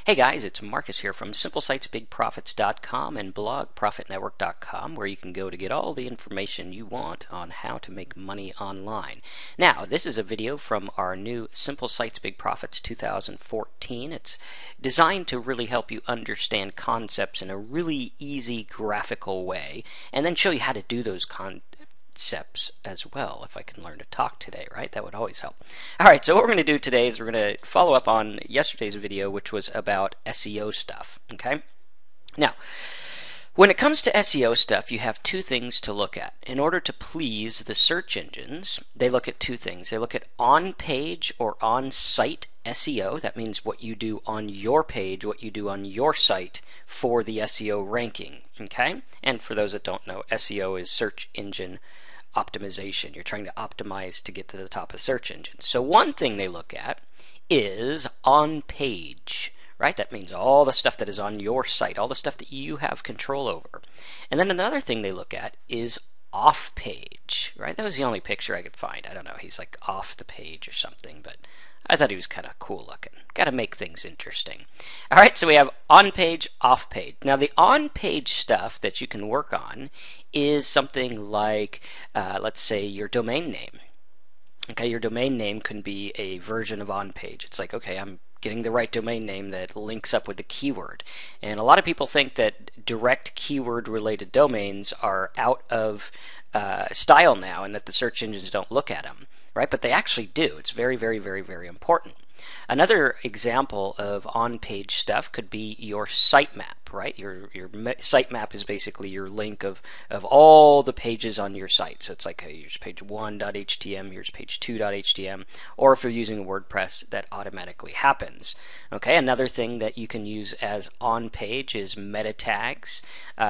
Hey guys, it's Marcus here from SimpleSitesBigProfits.com and blogprofitnetwork.com, where you can go to get all the information you want on how to make money online. Now, this is a video from our new Simple Sites Big Profits 2014. It's designed to really help you understand concepts in a really easy graphical way, and then show you how to do those concepts as well. If I can learn to talk today, right? That would always help. Alright, so what we're going to do today is we're going to follow up on yesterday's video, which was about SEO stuff. Okay? Now, when it comes to SEO stuff, you have two things to look at. In order to please the search engines, they look at two things. They look at on-page or on-site SEO. That means what you do on your page, what you do on your site for the SEO ranking. Okay? And for those that don't know, SEO is search engine optimization. You're trying to optimize to get to the top of search engines. So one thing they look at is on-page. Right? That means all the stuff that is on your site, all the stuff that you have control over. And then another thing they look at is off-page. Right? That was the only picture I could find. I don't know. He's like off the page or something, but I thought he was kind of cool looking. Got to make things interesting. All right, so we have on-page, off-page. Now, the on-page stuff that you can work on is something like, let's say, your domain name. Okay, your domain name can be a version of on-page. It's like, okay, I'm getting the right domain name that links up with the keyword. And a lot of people think that direct keyword-related domains are out of style now and that the search engines don't look at them. Right? But they actually do. It's very, very, very, very important. Another example of on-page stuff could be your sitemap, right? Your sitemap is basically your link of all the pages on your site. So it's like, here's page 1.htm, here's page 2.htm, or if you're using WordPress, that automatically happens. Okay, another thing that you can use as on-page is meta tags.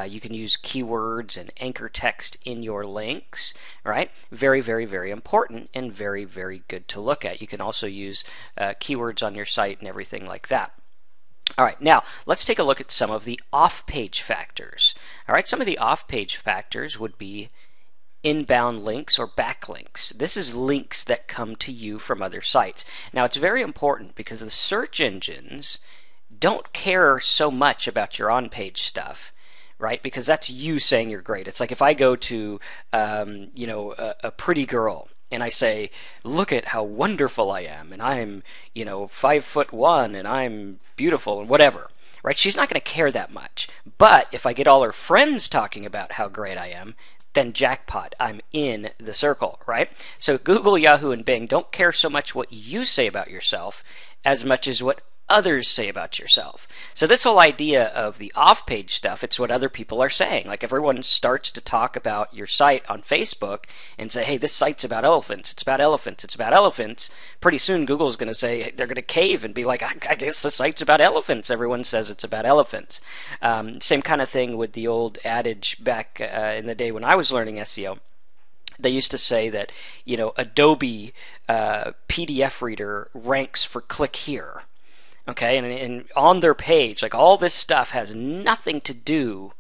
You can use keywords and anchor text in your links, right? Very, very, very important and very, very good to look at. You can also use keywords on your site and everything like that. All right, now let's take a look at some of the off-page factors. All right, some of the off-page factors would be inbound links or backlinks. This is links that come to you from other sites. Now, it's very important because the search engines don't care so much about your on-page stuff, right? Because that's you saying you're great. It's like if I go to, a pretty girl and I say, look at how wonderful I am, and I'm, 5'1", and I'm beautiful, and whatever, right? She's not going to care that much. But if I get all her friends talking about how great I am, then jackpot, I'm in the circle, right? So Google, Yahoo, and Bing don't care so much what you say about yourself as much as what others say about yourself. So this whole idea of the off-page stuff, it's what other people are saying. Like everyone starts to talk about your site on Facebook and say, hey, this site's about elephants, it's about elephants, it's about elephants. Pretty soon Google's going to say, they're going to cave and be like, I guess the site's about elephants. Everyone says it's about elephants. Same kind of thing with the old adage back in the day when I was learning SEO. They used to say that, Adobe PDF Reader ranks for click here. Okay, and on their page, like all this stuff has nothing to do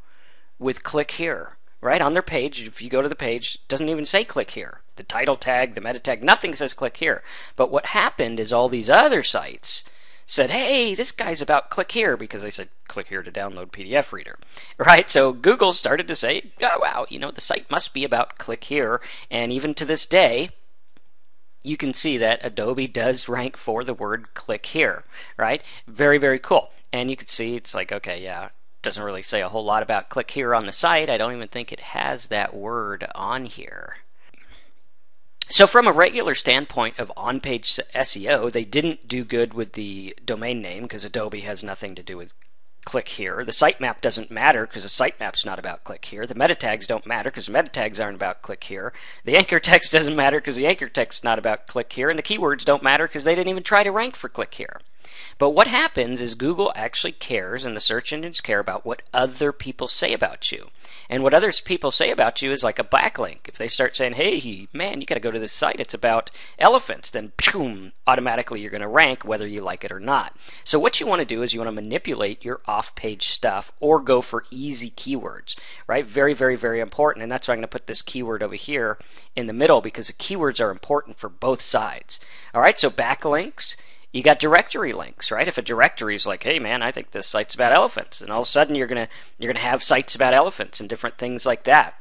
with click here, right? On their page, if you go to the page, it doesn't even say click here. The title tag, the meta tag, nothing says click here. But what happened is all these other sites said, hey, this guy's about click here, because they said click here to download PDF Reader, right? So Google started to say, oh, wow, the site must be about click here. And even to this day, you can see that Adobe does rank for the word click here, right? Very, very cool. And you can see it's like, okay, yeah, doesn't really say a whole lot about click here on the site. I don't even think it has that word on here. So from a regular standpoint of on-page SEO, they didn't do good with the domain name because Adobe has nothing to do with click here. The sitemap doesn't matter because the sitemap's not about click here. The meta tags don't matter because meta tags aren't about click here. The anchor text doesn't matter because the anchor text's not about click here. And the keywords don't matter because they didn't even try to rank for click here. But what happens is Google actually cares, and the search engines care about what other people say about you. And what other people say about you is like a backlink. If they start saying, hey, man, you got to go to this site, it's about elephants, then boom, automatically you're going to rank whether you like it or not. So what you want to do is you want to manipulate your off-page stuff or go for easy keywords, right? Very, very, very important. And that's why I'm going to put this keyword over here in the middle because the keywords are important for both sides. All right, so backlinks You got directory links, right? If a directory is like, hey man, I think this site's about elephants, and all of a sudden you're gonna have sites about elephants and different things like that.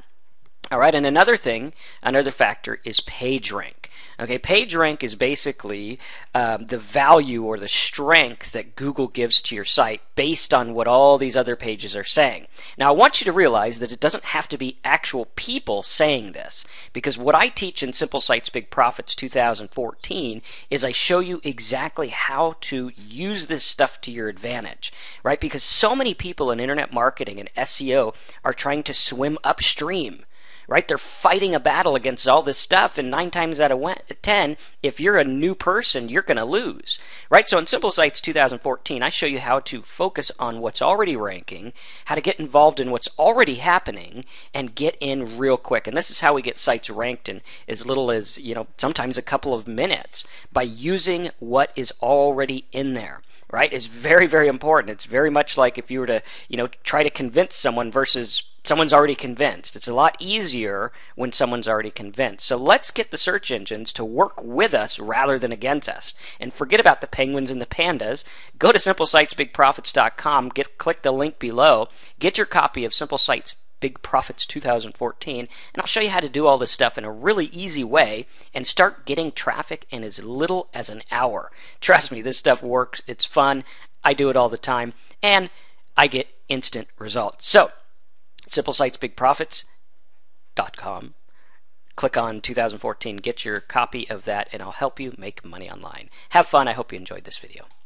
All right, and another factor is PageRank. Okay, PageRank is basically the value or the strength that Google gives to your site based on what all these other pages are saying. Now, I want you to realize that it doesn't have to be actual people saying this, because what I teach in Simple Sites Big Profits 2014 is I show you exactly how to use this stuff to your advantage, right? Because so many people in internet marketing and SEO are trying to swim upstream. Right? They're fighting a battle against all this stuff, and 9 times out of 10, if you're a new person, you're going to lose. Right? So in Simple Sites 2014, I show you how to focus on what's already ranking, how to get involved in what's already happening, and get in real quick. And this is how we get sites ranked in as little as, sometimes a couple of minutes, by using what is already in there. Right? It's very, very important. It's very much like if you were to, try to convince someone versus someone's already convinced. It's a lot easier when someone's already convinced. So let's get the search engines to work with us rather than against us. And forget about the penguins and the pandas. Go to simplesitesbigprofits.com, click the link below, get your copy of Simple Sites Big Profits 2014, and I'll show you how to do all this stuff in a really easy way and start getting traffic in as little as an hour. Trust me, this stuff works. It's fun. I do it all the time, and I get instant results. So, simplesitesbigprofits.com. Click on 2014, get your copy of that, and I'll help you make money online. Have fun. I hope you enjoyed this video.